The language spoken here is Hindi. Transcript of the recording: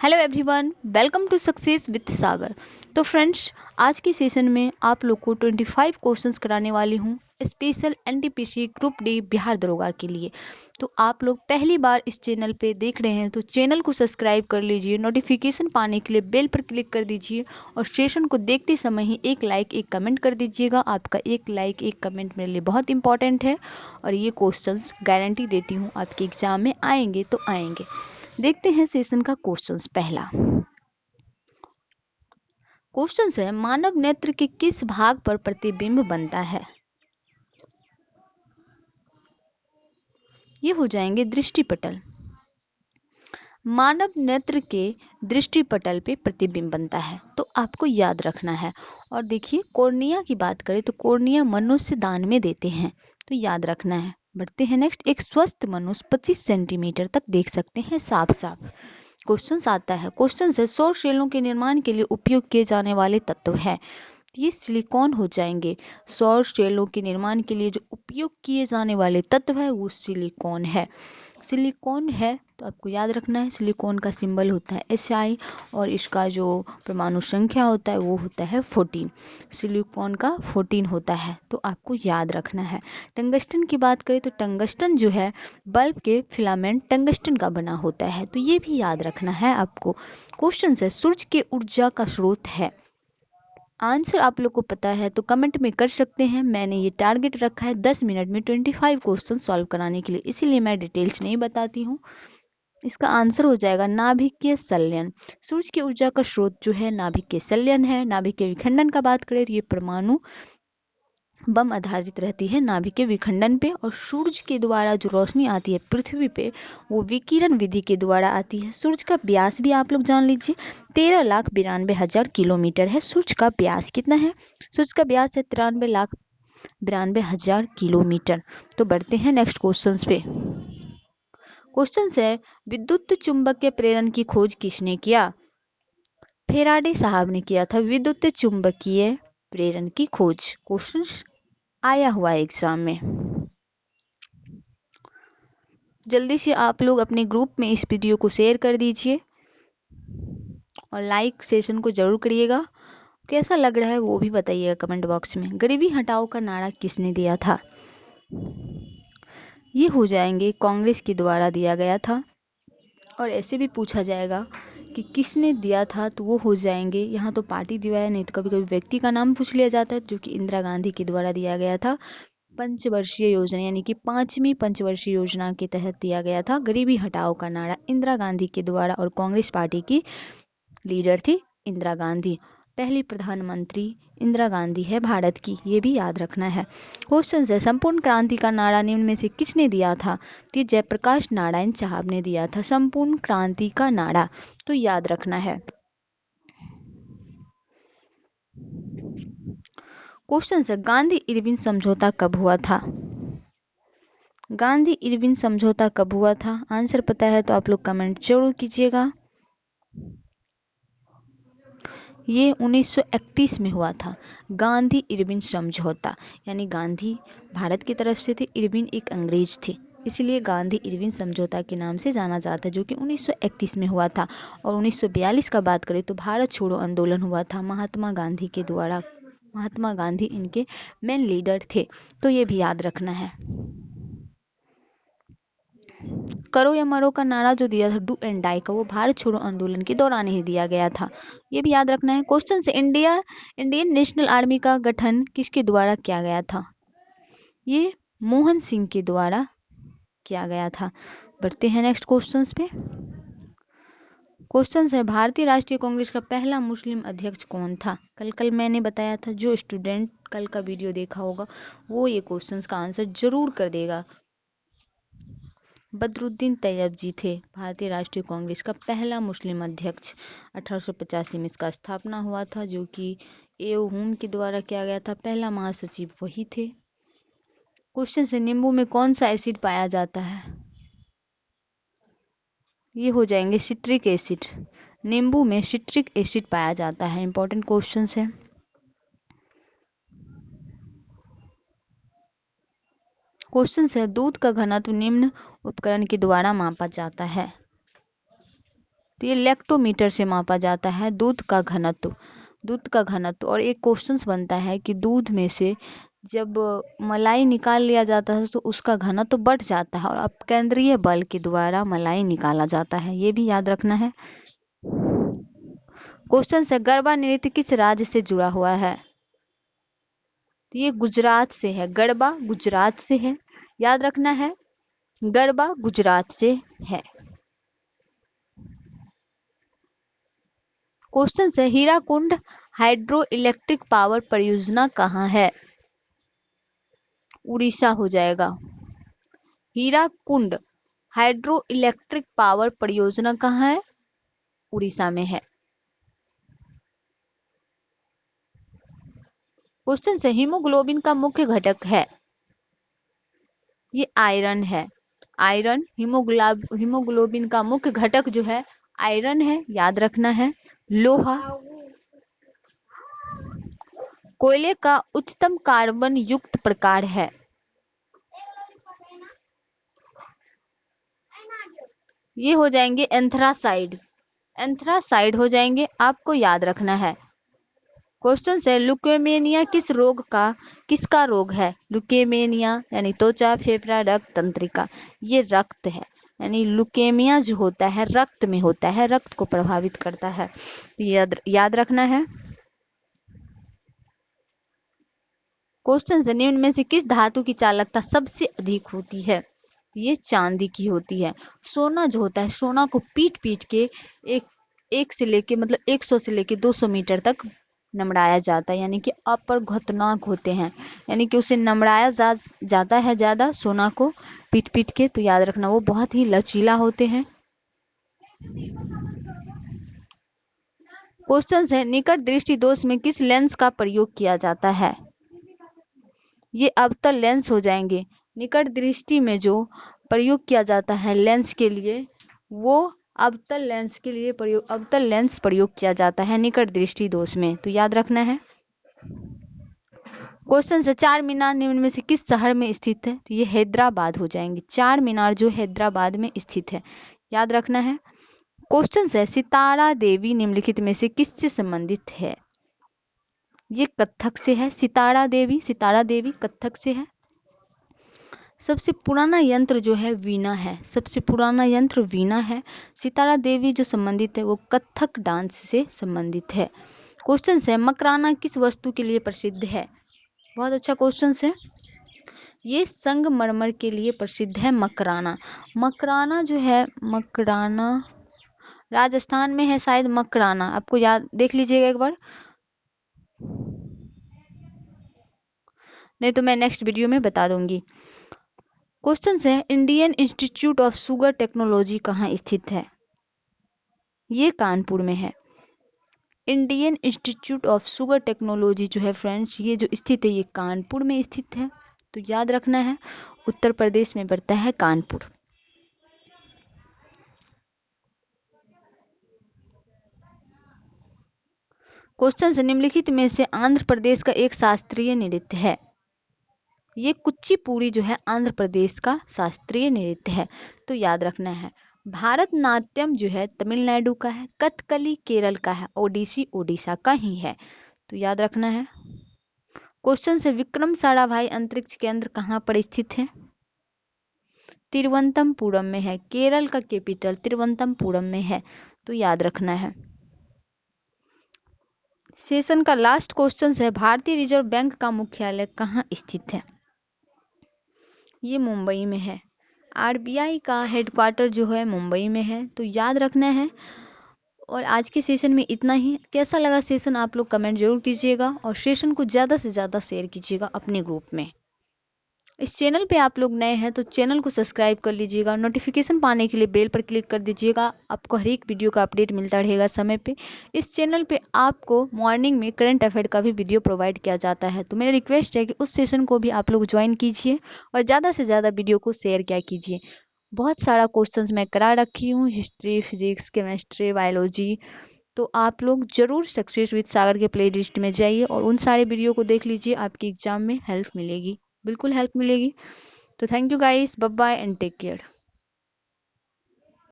Hello everyone, welcome to success with Sagar. तो फ्रेंड्स, आज के सेशन में आप लोग को 25 क्वेश्चंस कराने वाली हूँ special NTPC group D Bihar दरोगा के लिए। तो आप लोग पहली बार इस चैनल पे देख रहे हैं तो चैनल को सब्सक्राइब कर लीजिए, नोटिफिकेशन पाने के लिए बेल पर क्लिक कर दीजिए और सेशन को देखते समय ही एक लाइक एक कमेंट कर दीजिएगा। आपका एक लाइक एक कमेंट मेरे लिए बहुत इंपॉर्टेंट है और ये क्वेश्चंस गारंटी देती हूँ आपके एग्जाम में आएंगे तो आएंगे। देखते हैं सेशन का क्वेश्चंस। पहला क्वेश्चन है, मानव नेत्र के किस भाग पर प्रतिबिंब बनता है? ये हो जाएंगे दृष्टिपटल। मानव नेत्र के दृष्टिपटल पे प्रतिबिंब बनता है, तो आपको याद रखना है। और देखिए, कॉर्निया की बात करें तो कॉर्निया मनुष्य दान में देते हैं, तो याद रखना है। बढ़ते हैं नेक्स्ट। एक स्वस्थ मनुष्य 25 सेंटीमीटर तक देख सकते हैं साफ साफ। क्वेश्चन आता है, क्वेश्चन है सौर सेलों के निर्माण के लिए उपयोग किए जाने वाले तत्व है। ये सिलिकॉन हो जाएंगे। सौर सेलों के निर्माण के लिए जो उपयोग किए जाने वाले तत्व है वो सिलिकॉन है। सिलिकॉन है तो आपको याद रखना है, सिलिकॉन का सिंबल होता है Si और इसका जो परमाणु संख्या होता है वो होता है 14। सिलिकॉन का 14 होता है, तो आपको याद रखना है। टंगस्टन की बात करें तो टंगस्टन जो है बल्ब के फिलामेंट टंगस्टन का बना होता है, तो ये भी याद रखना है आपको। क्वेश्चन है, सूर्य के ऊर्जा का स्रोत है। आंसर आप लोग को पता है तो कमेंट में कर सकते हैं। मैंने ये टारगेट रखा है 10 मिनट में 25 क्वेश्चन सॉल्व कराने के लिए, इसीलिए मैं डिटेल्स नहीं बताती हूँ। इसका आंसर हो जाएगा नाभिकीय संलयन। सूर्य की ऊर्जा का स्रोत जो है नाभिकीय संलयन है। नाभिकीय विखंडन का बात करें तो ये परमाणु बम आधारित रहती है नाभिकीय विखंडन पे, और सूर्य के द्वारा जो रोशनी आती है पृथ्वी पे वो विकिरण विधि के द्वारा आती है। सूर्य का व्यास भी आप लोग जान लीजिए, 13,92,000 किलोमीटर है। सूर्य का व्यास कितना है? सूर्य का व्यास है 93,92,000 किलोमीटर। तो बढ़ते हैं नेक्स्ट क्वेश्चन पे। क्वेश्चन है, विद्युत चुंबकीय प्रेरण की खोज किसने किया? फेराडे साहब ने किया था विद्युत चुंबकीय प्रेरण की खोज। क्वेश्चन आया हुआ है एग्जाम में। जल्दी से आप लोग अपने ग्रुप में इस वीडियो को शेयर कर दीजिए और लाइक सेशन को जरूर करिएगा। कैसा लग रहा है वो भी बताइएगा कमेंट बॉक्स में। गरीबी हटाओ का नारा किसने दिया था? ये हो जाएंगे कांग्रेस के द्वारा दिया गया था। और ऐसे भी पूछा जाएगा कि किसने दिया था, तो वो हो जाएंगे, यहाँ तो पार्टी दिया है, नहीं तो कभी कभी व्यक्ति का नाम पूछ लिया जाता है, जो कि इंदिरा गांधी के द्वारा दिया गया था। पंचवर्षीय योजना यानी कि 5वीं पंचवर्षीय योजना के तहत दिया गया था गरीबी हटाओ का नारा इंदिरा गांधी के द्वारा, और कांग्रेस पार्टी की लीडर थी इंदिरा गांधी। पहली प्रधानमंत्री इंदिरा गांधी है भारत की, ये भी याद रखना है। क्वेश्चन है, संपूर्ण क्रांति का नारा निम्न में से किसने दिया था? तो जयप्रकाश नारायण साहब ने दिया था संपूर्ण क्रांति का नारा, तो याद रखना है। क्वेश्चन है, गांधी इरविन समझौता कब हुआ था? गांधी इरविन समझौता कब हुआ था? आंसर पता है तो आप लोग कमेंट जरूर कीजिएगा। ये 1931 में हुआ था गांधी इरविन समझौता, यानी गांधी भारत की तरफ से थे, इरविन एक अंग्रेज थे, इसलिए गांधी इरविन समझौता के नाम से जाना जाता है, जो कि 1931 में हुआ था। और 1942 का बात करें तो भारत छोड़ो आंदोलन हुआ था महात्मा गांधी के द्वारा। महात्मा गांधी इनके मेन लीडर थे, तो ये भी याद रखना है। करो या मरो का नारा जो दिया था डू एंड डाई का, वो भारत छोड़ो आंदोलन के दौरान ही दिया गया था, ये भी याद रखना है। क्वेश्चन से, इंडियन नेशनल आर्मी का गठन किसके द्वारा किया गया था? ये मोहन सिंह के द्वारा किया गया था। बढ़ते हैं नेक्स्ट क्वेश्चंस पे। क्वेश्चन है, भारतीय राष्ट्रीय कांग्रेस का पहला मुस्लिम अध्यक्ष कौन था? कल मैंने बताया था, जो स्टूडेंट कल का वीडियो देखा होगा वो ये क्वेश्चंस का आंसर जरूर कर देगा। बदरुद्दीन तैयब जी थे भारतीय राष्ट्रीय कांग्रेस का पहला मुस्लिम अध्यक्ष। 1885 में इसका स्थापना हुआ था, जो कि एओ हुम के द्वारा किया गया था। पहला महासचिव वही थे। क्वेश्चन से, नींबू में कौन सा एसिड पाया जाता है? ये हो जाएंगे सिट्रिक एसिड। नींबू में सिट्रिक एसिड पाया जाता है। इंपॉर्टेंट क्वेश्चन है। क्वेश्चन है, दूध का घनत्व निम्न उपकरण के द्वारा मापा जाता है। तो ये लैक्टोमीटर से मापा जाता है दूध का घनत्व। और एक क्वेश्चंस बनता है कि दूध में से जब मलाई निकाल लिया जाता है तो उसका घनत्व बढ़ जाता है और अपकेंद्रीय बल के द्वारा मलाई निकाला जाता है, ये भी याद रखना है। क्वेश्चन है, गरबा नृत्य किस राज्य से जुड़ा हुआ है? तो ये गुजरात से है, गरबा गुजरात से है, याद रखना है, गरबा गुजरात से है। क्वेश्चन है, हीराकुंड हाइड्रो इलेक्ट्रिक पावर परियोजना कहाँ है? उड़ीसा हो जाएगा। हीराकुंड हाइड्रो इलेक्ट्रिक पावर परियोजना कहाँ है? उड़ीसा में है। क्वेश्चन है, हीमोग्लोबिन का मुख्य घटक है? ये आयरन है। आयरन हीमोग्लोबिन का मुख्य घटक जो है आयरन है, याद रखना है। लोहा, कोयले का उच्चतम कार्बन युक्त प्रकार है? ये हो जाएंगे एंथ्रासाइड हो जाएंगे, आपको याद रखना है। क्वेश्चन है, ल्यूकेमिया किसका रोग है? ल्यूकेमिया यानी त्वचा, फेफड़ा, रक्त तंत्रिका। ये रक्त है, यानी ल्यूकेमिया जो होता है रक्त में होता है, रक्त को प्रभावित करता है, तो याद रखना है। क्वेश्चन है, निम्न में से किस धातु की चालकता सबसे अधिक होती है? ये चांदी की होती है। सोना जो होता है, सोना को पीट पीट के एक से लेके मतलब 100 से लेके 200 मीटर तक नमड़ाया जाता है, यानी कि अपरघतनाक होते हैं, यानी कि उसे नमड़ाया जाता है ज्यादा सोना को पीट पीट के, तो याद रखना वो बहुत ही लचीला होते हैं। क्वेश्चन है, निकट दृष्टि दोष में किस लेंस का प्रयोग किया जाता है? ये अवतल लेंस हो जाएंगे। निकट दृष्टि में जो प्रयोग किया जाता है लेंस के लिए, वो अवतल लेंस प्रयोग किया जाता है निकट दृष्टि दोष में, तो याद रखना है। क्वेश्चन है, चार मीनार निम्न में से किस शहर में स्थित है? तो ये हैदराबाद हो जाएंगे। चार मीनार जो हैदराबाद में स्थित है, याद रखना है। क्वेश्चन है, सितारा देवी निम्नलिखित में से किससे संबंधित है? ये कथक से है। सितारा देवी कथक से है। सबसे पुराना यंत्र जो है वीणा है, सितारा देवी जो संबंधित है वो कथक डांस से संबंधित है। क्वेश्चन है, मकराना किस वस्तु के लिए प्रसिद्ध है? बहुत अच्छा क्वेश्चन है। ये संगमरमर के लिए प्रसिद्ध है मकराना जो है, मकराना राजस्थान में है शायद। मकराना आपको याद देख लीजिएगा एक बार, नहीं तो मैं नेक्स्ट वीडियो में बता दूंगी। क्वेश्चन है, Indian institute of sugar technology कहाँ स्थित है? ये कानपुर में है। Indian institute of sugar technology जो है फ्रेंड्स, ये जो स्थित है ये कानपुर में स्थित है, तो याद रखना है। उत्तर प्रदेश में पड़ता है कानपुर। क्वेश्चन है, निम्नलिखित में से आंध्र प्रदेश का एक शास्त्रीय नृत्य है? ये कुचिपुड़ी जो है आंध्र प्रदेश का शास्त्रीय नृत्य है, तो याद रखना है। भारतनाट्यम जो है तमिलनाडु का है, कथकली केरल का है, ओडिसी उड़ीसा का ही है, तो याद रखना है। क्वेश्चन से, विक्रम साराभाई अंतरिक्ष केंद्र कहाँ पर स्थित है? तिरुवनंतपुरम में है। केरल का कैपिटल तिरुवनंतपुरम में है, तो याद रखना है। सेशन का लास्ट क्वेश्चन है, भारतीय रिजर्व बैंक का मुख्यालय कहाँ स्थित है? ये मुंबई में है। आरबीआई का हेडक्वार्टर जो है मुंबई में है, तो याद रखना है। और आज के सेशन में इतना ही। कैसा लगा सेशन आप लोग कमेंट जरूर कीजिएगा, और सेशन को ज़्यादा से ज़्यादा शेयर कीजिएगा अपने ग्रुप में। इस चैनल पे आप लोग नए हैं तो चैनल को सब्सक्राइब कर लीजिएगा, नोटिफिकेशन पाने के लिए बेल पर क्लिक कर दीजिएगा, आपको हर एक वीडियो का अपडेट मिलता रहेगा समय पे। इस चैनल पे आपको मॉर्निंग में करंट अफेयर का भी वीडियो प्रोवाइड किया जाता है, तो मेरा रिक्वेस्ट है कि उस सेशन को भी आप लोग ज्वाइन कीजिए और ज़्यादा से ज़्यादा वीडियो को शेयर क्या कीजिए। बहुत सारा क्वेश्चन मैं करा रखी हूँ, हिस्ट्री, फिजिक्स, केमिस्ट्री, बायोलॉजी, तो आप लोग जरूर सक्सेस विद सागर के प्ले लिस्ट में जाइए और उन सारे वीडियो को देख लीजिए, आपकी एग्जाम में हेल्प मिलेगी, बिल्कुल हेल्प मिलेगी। तो thank you guys, bye bye and take care.